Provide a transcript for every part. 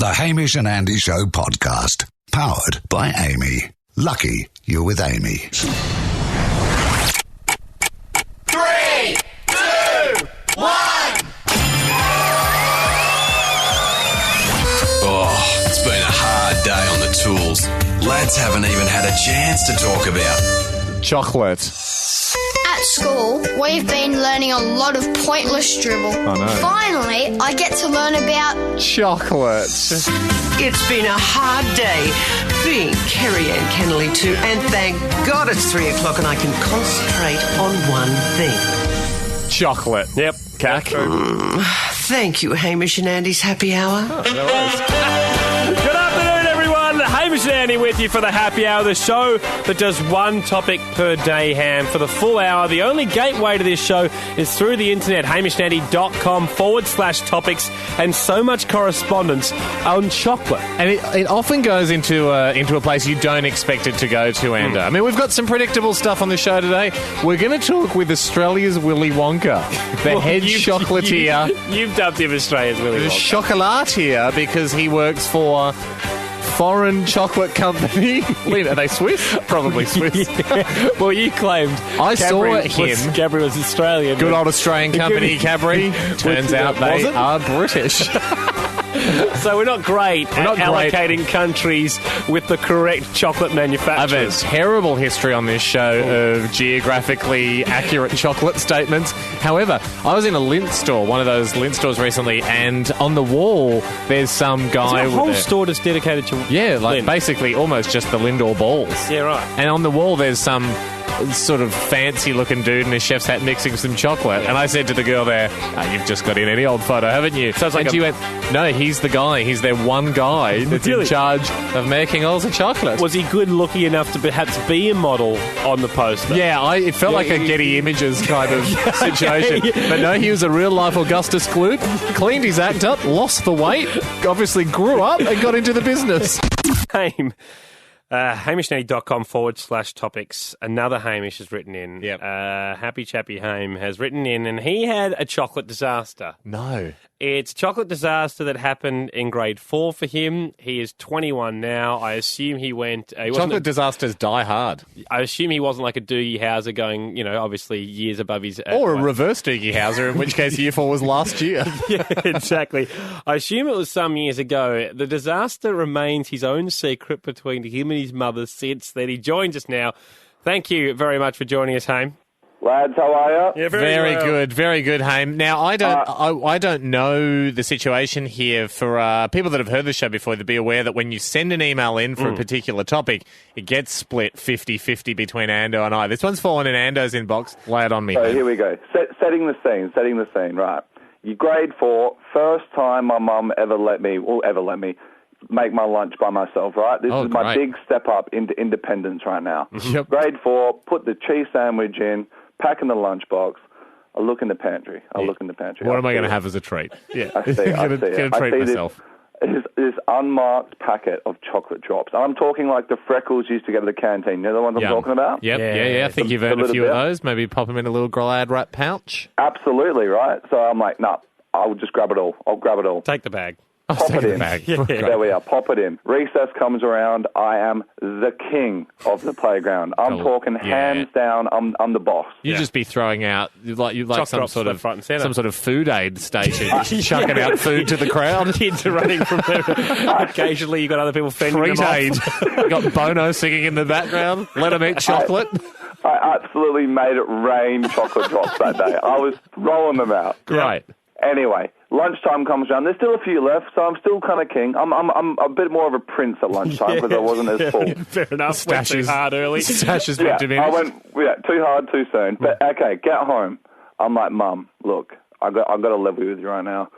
The Hamish and Andy Show podcast. Powered by Amy. Lucky you're with Amy. 3, 2, 1. Oh, it's been a hard day on the tools. Lads haven't even had a chance to talk about chocolate. At school, we've been learning a lot of pointless dribble. Oh, no. Finally, I get to learn about Chocolate. It's been a hard day being Kerry Ann Kennelly too, and thank God it's 3 o'clock and I can concentrate on one thing. Chocolate. Yep. Cack. Thank you, Hamish and Andy's happy hour. Good afternoon, everyone. Hamish and Andy with you for the happy hour, the show that does one topic per day, Ham. For the full hour, the only gateway to this show is through the internet, hamishandandy.com/topics, and so much correspondence on chocolate. And it often goes into a place you don't expect it to go to, Ando. I mean, we've got some predictable stuff on the show today. We're going to talk with Australia's Willy Wonka, the head chocolatier. You've dubbed him Australia's Willy The Wonka. chocolatier because he works for foreign chocolate company. Are they Swiss? Probably Swiss. Well, you claimed I saw him. Cadbury was Australian. Good old Australian company, Cadbury. Turns out they are British. So we're not great at allocating countries with the correct chocolate I've had manufacturers. terrible history on this show of geographically accurate chocolate statements. However, I was in a Lindt store, one of those Lindt stores recently, and on the wall there's some guy Is there a whole with store that's dedicated to Lindt? basically almost just the Lindor balls. Yeah, right. And on the wall there's some sort of fancy-looking dude in a chef's hat mixing some chocolate. And I said to the girl there, you've just got in any old photo, haven't you? Sounds like and she went, no, he's the guy. He's their one guy that's in charge of making all the chocolate. Was he good looking enough to perhaps be a model on the poster? Yeah, it felt like a Getty Images kind of situation. But no, he was a real-life Augustus Gloop, cleaned his act up, lost the weight, obviously grew up and got into the business. Name. HamishNetty.com/topics. Another Hamish has written in. Yep. Happy Chappy Hame has written in, and he had a chocolate disaster. No. It's a chocolate disaster that happened in grade 4 for him. He is 21 now. I assume he went... Chocolate disasters die hard. I assume he wasn't like a Doogie Howser going, obviously years above his... Or a reverse Doogie Howser, in which case year 4 was last year. Yeah, exactly. I assume it was some years ago. The disaster remains his own secret between him and his mother since then. He joins us now. Thank you very much for joining us, Hame. Lads, how are you? Yeah, Very well. good, very good, Hame. Now, I don't know the situation here for people that have heard the show before to be aware that when you send an email in for a particular topic, it gets split 50-50 between Ando and I. This one's fallen in Ando's inbox. Lay it on me. So here we go. Setting the scene, right. You grade 4, first time my mum ever let me make my lunch by myself, right? This is my big step up into independence right now. Yep. Grade 4, put the cheese sandwich in, pack in the lunchbox. I look in the pantry. What am I going to have as a treat? Yeah, I see Gonna treat myself. This unmarked packet of chocolate drops. I'm talking like the Freckles used to get at the canteen. You know the ones I'm talking about? Yep, yeah. I think you've earned a few of those. Maybe pop them in a little Glad wrap pouch. Absolutely, right? So I'm like, nah, I'll just grab it all. I'll grab it all. Take the bag. Pop it in. Yeah. There we are. Pop it in. Recess comes around. I am the king of the playground. I'm talking hands down. I'm the boss. You'd just be throwing out like some sort of front and centre. some sort of food aid station, just chucking out food to the crowd. Kids are running from there. Occasionally, you got other people fending Treat them aid. off. Got Bono singing in the background. Let them eat chocolate. I absolutely made it rain chocolate drops that day. I was rolling them out. Great. Anyway, lunchtime comes around. There's still a few left, so I'm still kind of king. I'm a bit more of a prince at lunchtime because I wasn't as full. Fair enough. Went too hard early. Stash has Yeah, been diminished. I went too hard too soon. But okay, get home. I'm like, Mum, look, I've got to level with you right now.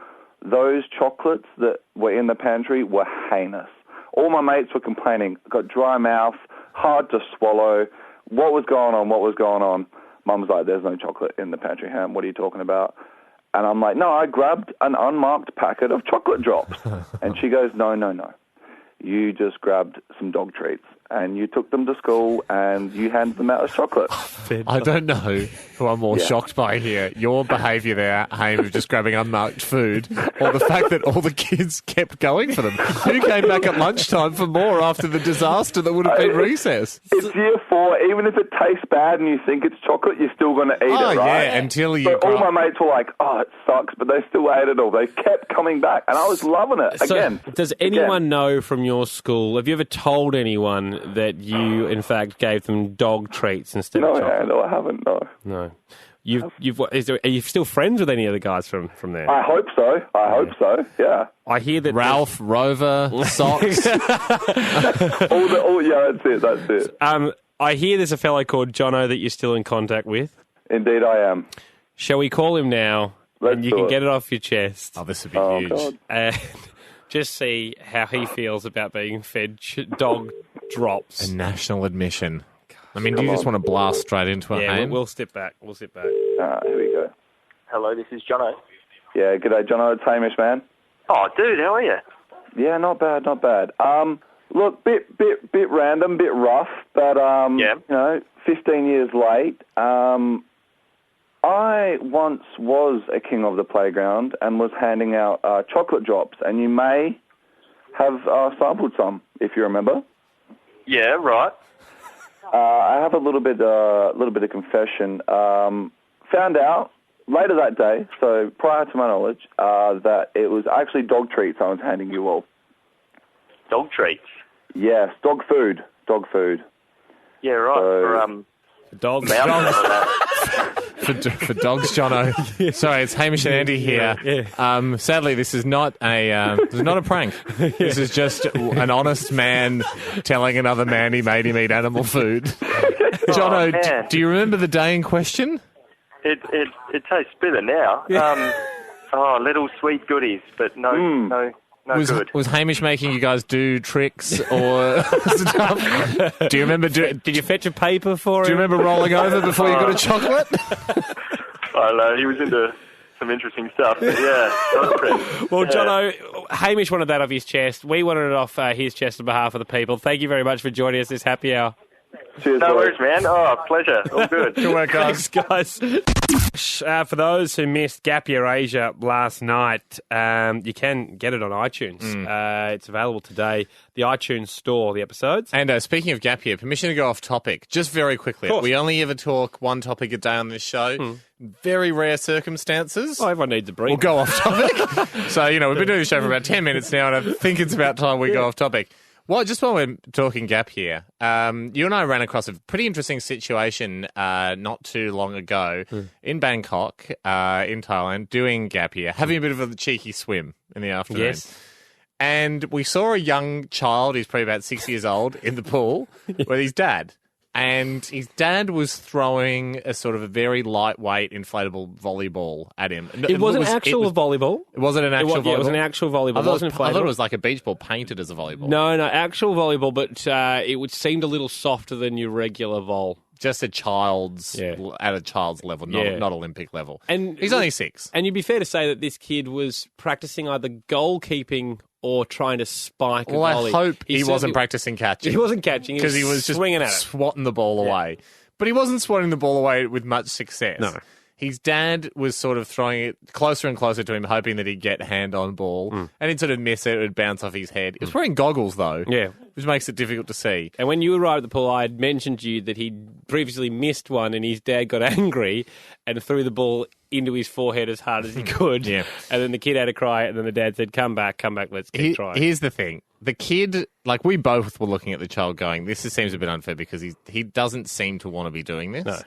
Those chocolates that were in the pantry were heinous. All my mates were complaining. Got dry mouth, hard to swallow. What was going on? Mum's like, there's no chocolate in the pantry, Ham. What are you talking about? And I'm like, no, I grabbed an unmarked packet of chocolate drops. And she goes, no. You just grabbed some dog treats. and you took them to school and you handed them out as chocolate. I don't know who I'm more shocked by here. Your behaviour there, Haim, of just grabbing unmarked food, or the fact that all the kids kept going for them. Who came back at lunchtime for more after the disaster that would have been recess? It's year 4. Even if it tastes bad and you think it's chocolate, you're still going to eat it, right? Yeah, until you... So all my mates were like, oh, it sucks, but they still ate it all. They kept coming back, and I was loving it. So does anyone know from your school, have you ever told anyone that you, in fact, gave them dog treats instead of chocolate? No, I haven't, no. No. Are you still friends with any of the guys from there? I hope so, yeah. I hear that Ralph, Rover, Socks. That's it. I hear there's a fellow called Jono that you're still in contact with. Indeed I am. Shall we call him now? Let's and you do can it. get it off your chest. Oh, this would be huge. God. And just see how he feels about being fed dog drops. A national admission. I mean, do you just want to blast straight into it, Yeah, Haim? we'll step back. Here Here we go. Hello, this is Jono. Yeah, g'day, Jono. It's Hamish, man. Oh, dude, how are you? Yeah, not bad. Look, bit random, bit rough, but, 15 years late. I once was a king of the playground and was handing out chocolate drops, and you may have sampled some, if you remember. Yeah, right. I have a little bit of confession. Found out later that day, so prior to my knowledge, that it was actually dog treats I was handing you all. Dog treats? Yes, dog food. Yeah, right. So, For dogs. For dogs, Jono. Sorry, it's Hamish and Andy here. Yeah. Sadly, this is not a prank. This is just an honest man telling another man he made him eat animal food. Jono, do you remember the day in question? It tastes bitter now. Little sweet goodies, but no good. Was Hamish making you guys do tricks or stuff? Do you remember? Did you fetch a paper for him? Do you remember rolling over before you got a chocolate? I don't know. He was into some interesting stuff. But yeah. Well, Jono, Hamish wanted that off his chest. We wanted it off his chest on behalf of the people. Thank you very much for joining us this happy hour. cheers, No boys. worries, man. Oh, pleasure. All good. Good work, guys. Thanks, guys. For those who missed Gap Year Asia last night, you can get it on iTunes. It's available today. The iTunes store, the episodes. And speaking of Gap Year, permission to go off topic, just very quickly. We only ever talk one topic a day on this show. Very rare circumstances. Oh, everyone needs a break. We'll go off topic. So, we've been doing the show for about 10 minutes now, and I think it's about time we go off topic. Well, just while we're talking Gap here, you and I ran across a pretty interesting situation not too long ago in Bangkok, in Thailand, doing Gap year, having a bit of a cheeky swim in the afternoon. Yes. And we saw a young child, he's probably about 6 years old, in the pool with his dad. And his dad was throwing a sort of a very lightweight inflatable volleyball at him. It wasn't actual volleyball. Was it an actual volleyball? Yeah, it was an actual volleyball. It wasn't inflatable. I thought it was like a beach ball painted as a volleyball. No, actual volleyball, but it would seemed a little softer than your regular vol. Just at a child's level, not Olympic level. And he's only 6. And you'd be fair to say that this kid was practicing either goalkeeping or trying to spike a volley. I hope he wasn't practicing catching. He wasn't catching. Because he was just swinging at it. swatting the ball away. But he wasn't swatting the ball away with much success. No. His dad was sort of throwing it closer and closer to him, hoping that he'd get hand on ball. And he'd sort of miss it. It would bounce off his head. He was wearing goggles, though. Yeah. Which makes it difficult to see. And when you arrived at the pool, I had mentioned to you that he'd previously missed one and his dad got angry and threw the ball into his forehead as hard as he could. Yeah. And then the kid had a cry and then the dad said, come back, let's keep trying. Here's the thing. The kid, we both were looking at the child going, this seems a bit unfair because he doesn't seem to want to be doing this. No.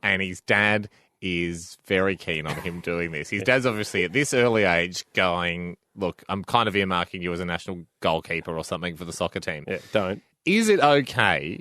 And his dad is very keen on him doing this. His dad's obviously at this early age going, look, I'm kind of earmarking you as a national goalkeeper or something for the soccer team. Yeah, don't. Is it okay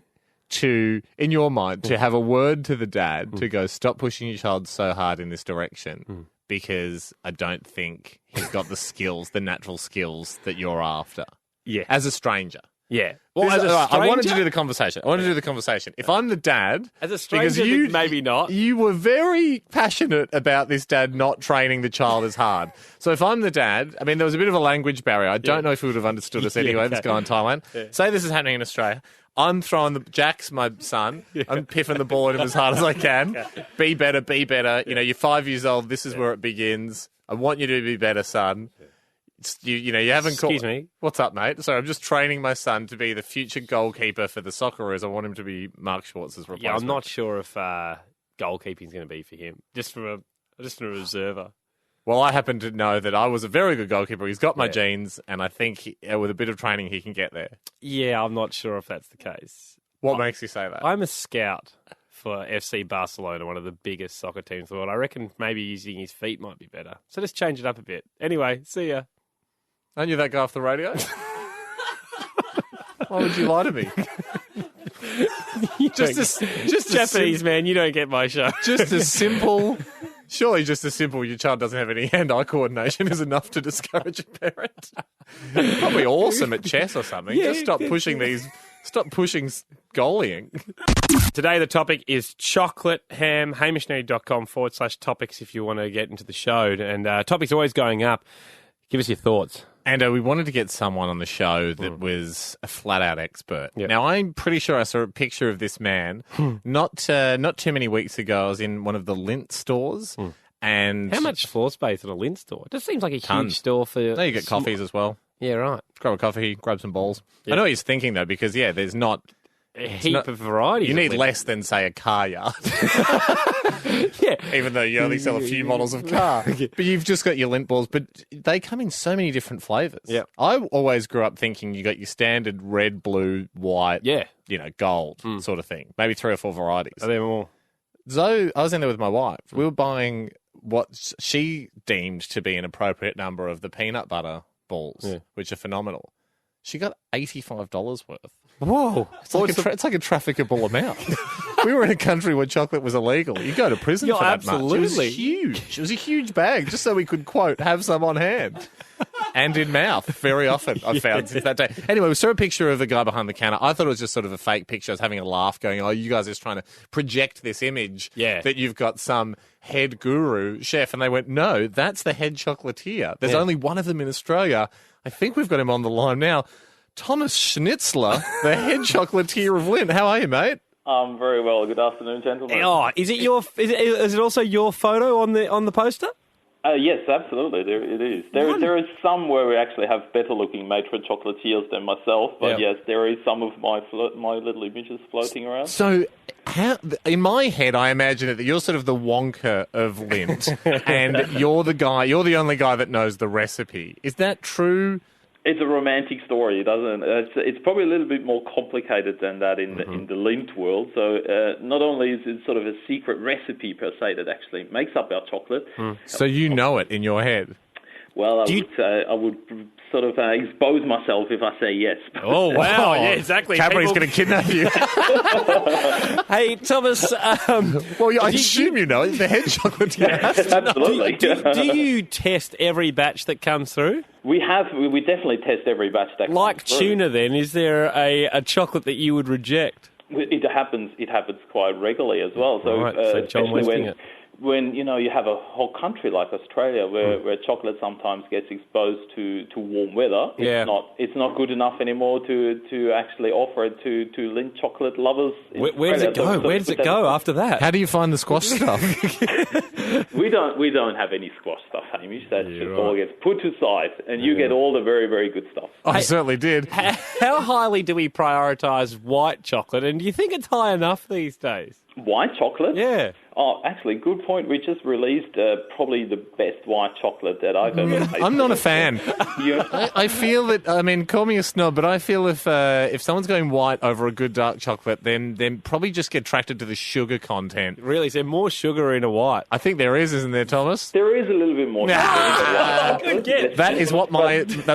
to, in your mind, to have a word to the dad to go, stop pushing your child so hard in this direction because I don't think he's got the skills, the natural skills that you're after? Yeah. As a stranger. Yeah. Well, This- as a I wanted to stranger? do the conversation. If I'm the dad, As a because stranger, maybe not. You were very passionate about this dad not training the child as hard. So if I'm the dad, I mean, there was a bit of a language barrier. I don't know if he would have understood us anyway. This guy in Thailand. Say this is happening in Australia. I'm throwing Jack's my son. I'm piffing the ball at him as hard as I can. Be better, be better. You know, you're 5 years old. This is where it begins. I want you to be better, son. You haven't Excuse me. What's up, mate? Sorry, I'm just training my son to be the future goalkeeper for the Socceroos. I want him to be Mark Schwartz's replacement. Yeah, I'm not sure if goalkeeping is going to be for him. Just a reserver. Well, I happen to know that I was a very good goalkeeper. He's got my genes, and I think with a bit of training, he can get there. Yeah, I'm not sure if that's the case. What makes you say that? I'm a scout for FC Barcelona, one of the biggest soccer teams in the world. I reckon maybe using his feet might be better. So just change it up a bit. Anyway, see ya. Aren't you that guy off the radio? Why would you lie to me? just Japanese man, you don't get my show. Just as simple. Surely just as simple, your child doesn't have any hand-eye coordination is enough to discourage a parent. Probably awesome at chess or something. Yeah, Just stop pushing goalying. Today the topic is chocolate ham, hamishnetty.com/topics if you want to get into the show. And topics always going up. Give us your thoughts. And we wanted to get someone on the show that was a flat-out expert. Yep. Now, I'm pretty sure I saw a picture of this man not too many weeks ago. I was in one of the Lindt stores. And How much floor space at a Lindt store? It just seems like a Tons. huge store for... No, you get coffees as well. Yeah, right. Grab a coffee, grab some balls. I know what he's thinking, though, because, there's not... A heap of varieties. You need of Lindt. less than, say, a car yard. Yeah. Even though you only sell a few models of car. But you've just got your Lindt balls. But they come in so many different flavours. Yeah. I always grew up thinking you got your standard red, blue, white, gold sort of thing. Maybe 3 or 4 varieties. Are there more? So I was in there with my wife. We were buying what she deemed to be an appropriate number of the peanut butter balls, which are phenomenal. She got $85 worth. Whoa. It's like a trafficable amount. We were in a country where chocolate was illegal. You go to prison for that much. It was huge. It was a huge bag, just so we could, quote, have some on hand. And in mouth, very often, I've found since that day. Anyway, we saw a picture of a guy behind the counter. I thought it was just sort of a fake picture. I was having a laugh going, oh, you guys are just trying to project this image that you've got some head guru chef. And they went, no, that's the head chocolatier. There's only one of them in Australia. I think we've got him on the line now. Thomas Schnitzler, the head chocolatier of Lindt. How are you, mate? I'm very well. Good afternoon, gentlemen. Oh, is it also your photo on the poster? Yes, absolutely. It is. There is some where we actually have better looking maitre chocolatiers than myself, but yes, there is some of my little images floating around. So, in my head, I imagine it that you're sort of the Wonka of Lindt, and you're the only guy that knows the recipe. Is that true? It's a romantic story, doesn't it? It's probably a little bit more complicated than that in the Lindt world. So not only is it sort of a secret recipe per se that actually makes up our chocolate. So you know it in your head. Well, I would sort of expose myself if I say yes. Oh, wow. Yeah, exactly. Cadbury's going to kidnap you. Hey, Thomas. Well, I assume you know it. The head chocolatier. Absolutely. Do you test every batch that comes through? We definitely test every batch that comes Like through. tuna, then, is there a chocolate that you would reject? It happens quite regularly as well. So, Right, so John especially Westing it. when you have a whole country like Australia where chocolate sometimes gets exposed to warm weather, it's not good enough anymore to actually offer it to Lindt chocolate lovers. Where does it go? Where does it go after that? How do you find the squash stuff? We don't have any squash stuff, Hamish. That just all gets put aside, and you get all the very, very good stuff. I certainly did. How highly do we prioritise white chocolate, and do you think it's high enough these days? White chocolate? Yeah. Oh, actually, good point. We just released probably the best white chocolate that I've ever tasted. I'm not a fan. I feel that, I mean, call me a snob, but I feel if someone's going white over a good dark chocolate, then probably just get attracted to the sugar content. Really? Is there more sugar in a white? I think there is, isn't there, Thomas? There is a little bit more. That's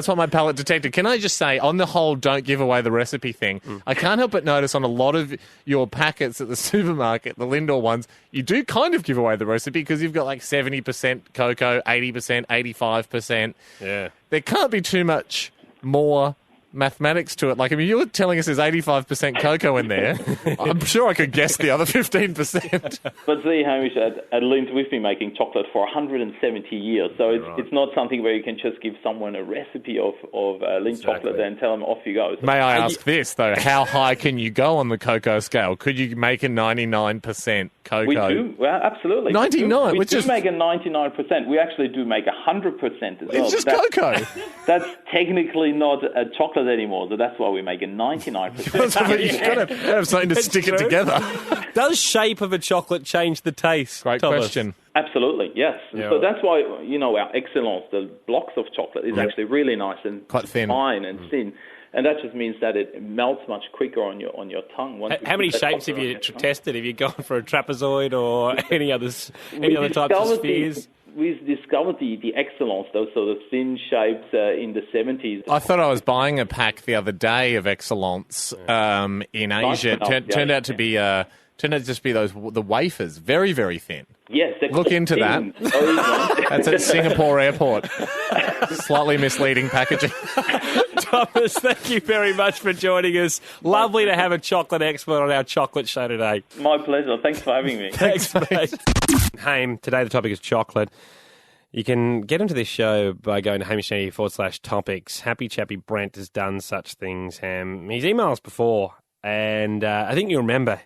what my palate detected. Can I just say, on the whole, don't give away the recipe thing. I can't help but notice on a lot of your packets at the supermarket, the Lindor ones, you do kind of give away the recipe because you've got like 70% cocoa, 80%, 85%. Yeah. There can't be too much more mathematics to it. Like, if you were telling us there's 85% cocoa in there, I'm sure I could guess the other 15%. But see, Hamish, at Lindt, we've been making chocolate for 170 years, so it's not something where you can just give someone a recipe of Lindt chocolate and tell them off you go. So May I ask this, though? How high can you go on the cocoa scale? Could you make a 99% cocoa? We do. Well, absolutely. 99? We do make a 99%. We actually do make 100% as well. It's just cocoa. That's technically not a chocolate anymore, so that's why we make a 99%. You've got to have something to stick it together. Does shape of a chocolate change the taste? Great Thomas? question. Absolutely, yes. Yeah. So that's why, our excellence, the blocks of chocolate, is actually really nice and quite thin, fine and thin. And that just means that it melts much quicker on your tongue. How many shapes have you tested? Have you gone for a trapezoid or any other types of spheres? We've discovered the excellence, those sort of thin shapes in the 70s. I thought I was buying a pack the other day of excellence in Asia. Turned out to be just be the wafers, very, very thin. Yes, look into thin. that. That's at Singapore Airport. Slightly misleading packaging. Thomas, thank you very much for joining us. Lovely to have a chocolate expert on our chocolate show today. My pleasure. Thanks for having me. Thanks, mate. Haim, today the topic is chocolate. You can get into this show by going to hamish.com/topics. Happy Chappy Brent has done such things, Ham. He's emailed us before, and I think you remember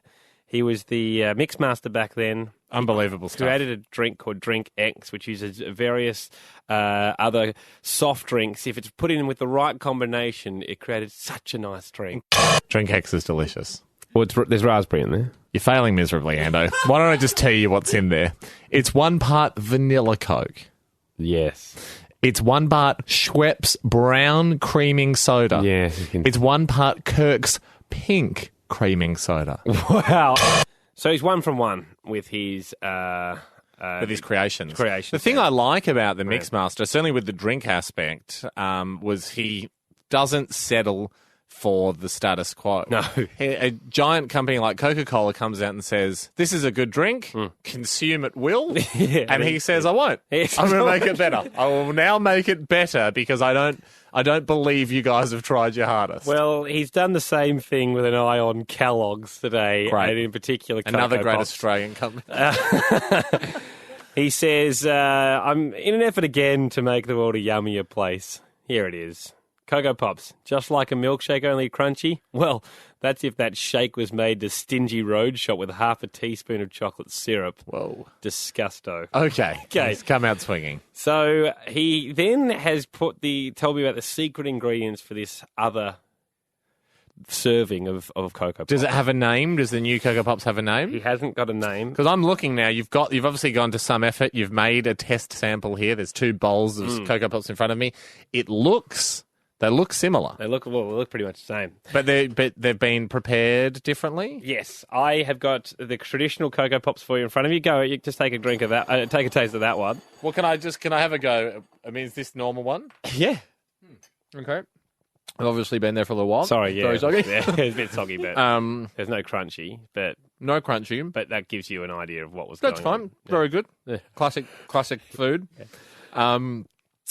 he was the Mixmaster back then. Unbelievable stuff. Created a drink called Drink X, which uses various other soft drinks. If it's put in with the right combination, it created such a nice drink. Drink X is delicious. Well, there's raspberry in there. You're failing miserably, Ando. Why don't I just tell you what's in there? It's 1 part vanilla Coke. Yes. It's 1 part Schweppes brown creaming soda. Yes. It's 1 part Kirk's pink creaming soda. Wow. So he's 1 from 1 with his creations. The thing I like about the Mixmaster, certainly with the drink aspect, was he doesn't settle for the status quo. No. A giant company like Coca-Cola comes out and says, this is a good drink, consume at will, and he says, I won't. I'm going to make it better. I will now make it better because I don't believe you guys have tried your hardest. Well, he's done the same thing with an eye on Kellogg's today, and in particular another great Pops. Australian company. He says, I'm in an effort again to make the world a yummier place. Here it is. Cocoa Pops, just like a milkshake, only crunchy? Well, that's if that shake was made to stingy road shot with half a teaspoon of chocolate syrup. Whoa. Disgusto. Okay. He's come out swinging. So he then has told me about the secret ingredients for this other serving of Cocoa Pops. Does it have a name? Does the new Cocoa Pops have a name? He hasn't got a name. Because I'm looking now. You've obviously gone to some effort. You've made a test sample here. There's 2 bowls of Cocoa Pops in front of me. They look similar. They look pretty much the same. But they've been prepared differently? Yes. I have got the traditional Cocoa Pops for you in front of you. Go, you just take a drink of that. Take a taste of that one. Well, can I have a go? I mean, is this normal one? Yeah. Okay. I've obviously been there for a little while. Sorry, yeah. Very soggy. Yeah, it's a bit soggy, but there's no crunchy. No crunchy. But that gives you an idea of what was going on. That's fine. Yeah. Very good. Yeah. Classic food. Yeah.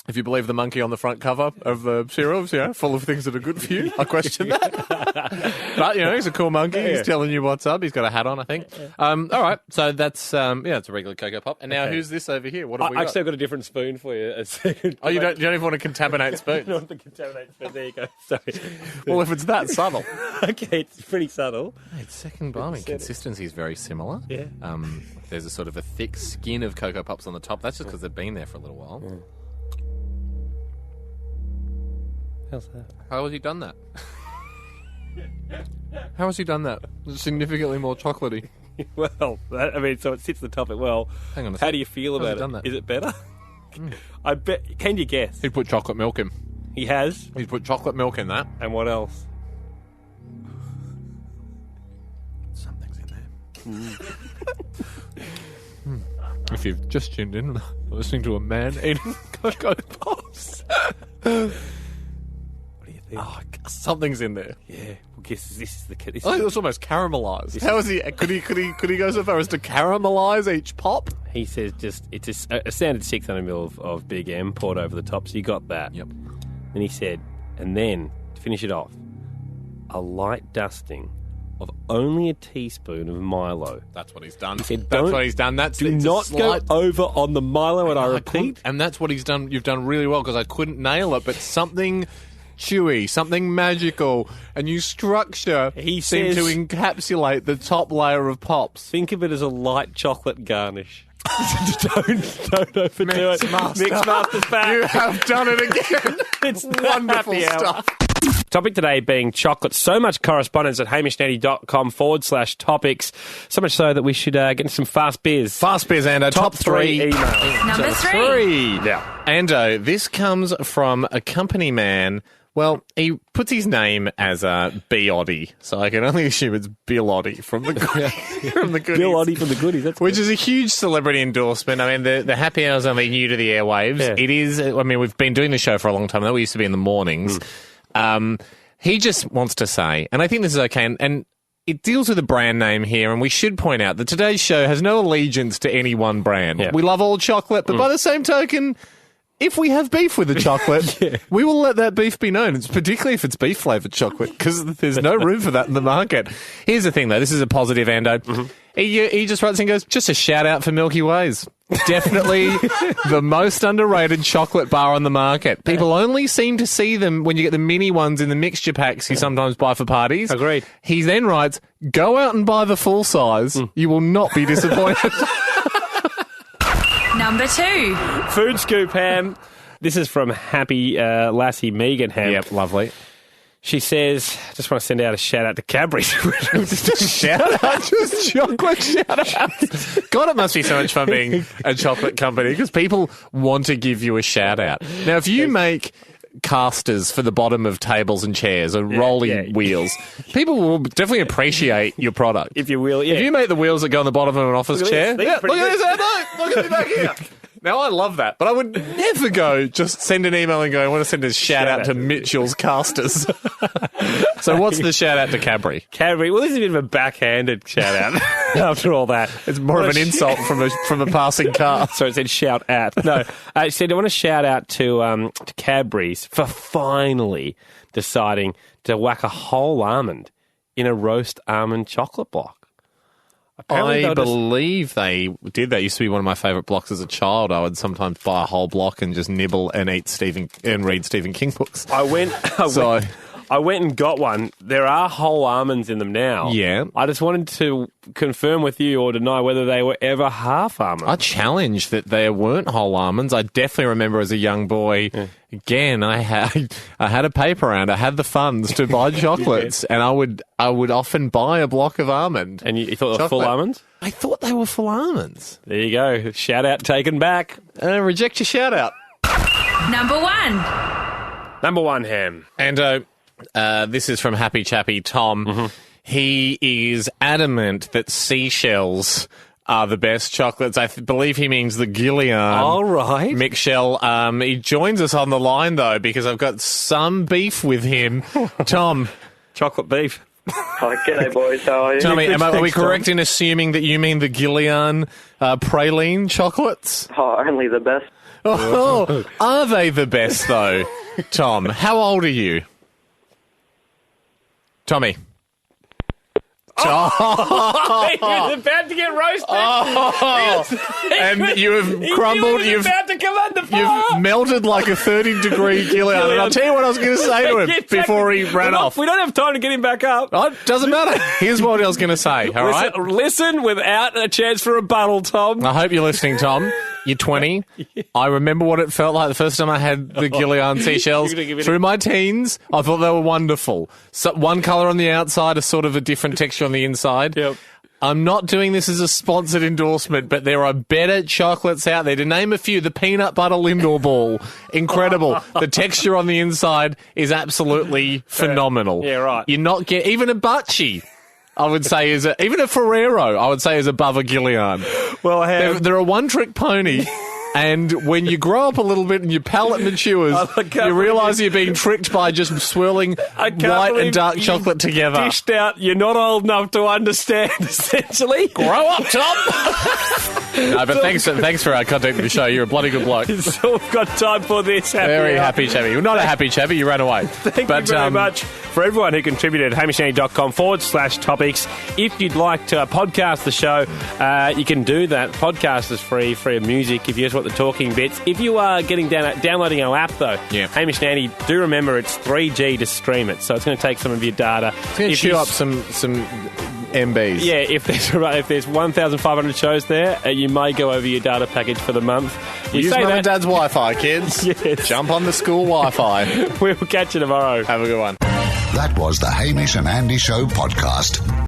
If you believe the monkey on the front cover of the cereals, full of things that are good for you. I question that. But, he's a cool monkey. Yeah. He's telling you what's up. He's got a hat on, I think. All right. So that's, it's a regular Cocoa Pop. And now who's this over here? What have we got? I've still got a different spoon for you. Oh, you don't even want to contaminate spoons? I don't want to contaminate spoons. There you go. Sorry. Well, if it's that subtle. Okay, it's pretty subtle. It's second bombing. Consistency is very similar. Yeah. There's a sort of a thick skin of Cocoa Pops on the top. That's just because they've been there for a little while. Yeah. How's that? How has he done that? How has he done that? It's significantly more chocolatey. Well, so it sits the topic well. Hang on a How do you feel about it? Is it better? I bet. Can you guess? He put chocolate milk in. He has? He's put chocolate milk in that. And what else? Something's in there. If you've just tuned in, listening to a man eating Cocoa Pops. What do you think? Oh, something's in there. Yeah. Well, guess this is the kid. I think it's almost caramelised. How is he? Could he go so far as to caramelise each pop? He says it's a standard 600 ml of Big M poured over the top. So you got that. Yep. And he said, and then to finish it off, a light dusting of only a teaspoon of Milo. That's what he's done. He said, That's what he's done. Do not go over on the Milo, and I repeat. And that's what he's done. You've done really well because I couldn't nail it, but something chewy, something magical, a new structure seemed to encapsulate the top layer of pops. Think of it as a light chocolate garnish. don't overdo it. Mixmaster's back. You have done it again. It's wonderful stuff. Topic today being chocolate. So much correspondence at hamishnetty.com/topics. So much so that we should get into some fast beers. Fast beers, Ando. Top three emails. Number three. Yeah. Ando, this comes from a company man. Well, he puts his name as B. Oddie, so I can only assume it's Bill Oddie from the from the goodies. Bill Oddie from the goodies, which is a huge celebrity endorsement. I mean, the happy hour is only new to the airwaves. Yeah. It is. I mean, we've been doing the show for a long time. We used to be in the mornings. He just wants to say, and I think this is okay, and it deals with a brand name here, and we should point out that today's show has no allegiance to any one brand. Yeah. We love all chocolate, but by the same token, if we have beef with the chocolate, we will let that beef be known. It's particularly if it's beef-flavoured chocolate, because there's no room for that in the market. Here's the thing, though. This is a positive, Ando. He just writes and goes, just a shout-out for Milky Ways. Definitely the most underrated chocolate bar on the market. People only seem to see them when you get the mini ones in the mixture packs you sometimes buy for parties. Agreed. He then writes, go out and buy the full size. You will not be disappointed. Number two. Food Scoop Ham. This is from Happy Lassie Megan Ham. Yep, lovely. She says, just want to send out a shout out to Cadbury's. Just shout out, just chocolate shout out. God, it must be so much fun being a chocolate company because people want to give you a shout out. Now, if you make casters for the bottom of tables and chairs or rolling wheels, people will definitely appreciate your product. If you will, If you make the wheels that go on the bottom of an office chair, look at look at this, look at me back here. Now, I love that, but I would never go just send an email and go, I want to send a shout out to Mitchell's Casters. So what's the shout out to Cadbury? Cadbury. Well, this is a bit of a backhanded shout out after all that. It's more of an insult from a passing car. So it said shout at. No, I said I want to shout out to Cadbury's for finally deciding to whack a whole almond in a roast almond chocolate block. Apparently I believe they did. That used to be one of my favourite blocks as a child. I would sometimes buy a whole block and just nibble and read Stephen King books. I went and got one. There are whole almonds in them now. Yeah. I just wanted to confirm with you or deny whether they were ever half almonds. I challenge that there weren't whole almonds. I definitely remember as a young boy, again, I had a paper round. I had the funds to buy chocolates, and I would often buy a block of almond. And you thought they were full almonds? I thought they were full almonds. There you go. Shout out taken back. Reject your shout out. Number one. Number one, Ham. And this is from Happy Chappy Tom. He is adamant that seashells are the best chocolates. I believe he means the Gillian. All right. Mixshell. He joins us on the line, though, because I've got some beef with him. Tom. Chocolate beef. Hi, g'day, boys. How are you? Tell me, are we correct in assuming that you mean the Gillian praline chocolates? Oh, only the best. Oh, are they the best, though, Tom? How old are you? Tommy. Oh, he was about to get roasted. And you have crumbled. He was about to come under fire. You've melted like a 30-degree Gillian. And I'll tell you what I was going to say to him before he ran off. We don't have time to get him back up. Oh, it doesn't matter. Here's what I was going to say, all right? Listen without a chance for rebuttal, Tom. I hope you're listening, Tom. You're 20. I remember what it felt like the first time I had the Gillian seashells. Through my teens, I thought they were wonderful. So one colour on the outside, a sort of a different texture on the inside. Yep. I'm not doing this as a sponsored endorsement, but there are better chocolates out there. To name a few, the peanut butter Lindor ball. Incredible. The texture on the inside is absolutely phenomenal. Yeah, right. You're not even a Butchie, I would say, even a Ferrero, I would say, is above a Gillian. Well, they're a one-trick pony. And when you grow up a little bit and your palate matures, you realise you're being tricked by just swirling white and dark chocolate together. Dished out, you're not old enough to understand, essentially. Grow up, Tom! No, but thanks for contacting the show. You're a bloody good bloke. So we've got time for this Very happy chappy. You're not a happy chappy, you ran away. Thank you very much for everyone who contributed at hamishandy.com/topics. If you'd like to podcast the show, you can do that. Podcast is free of music if you just want the talking bits. If you are downloading our app, though, Hamish and Andy, do remember it's 3G to stream it, so it's going to take some of your data. It's going to chew up some MBs. Yeah, if there's 1,500 shows there, you may go over your data package for the month. Use Mum and Dad's Wi-Fi, kids. Yes. Jump on the school Wi-Fi. We'll catch you tomorrow. Have a good one. That was the Hamish and Andy Show podcast.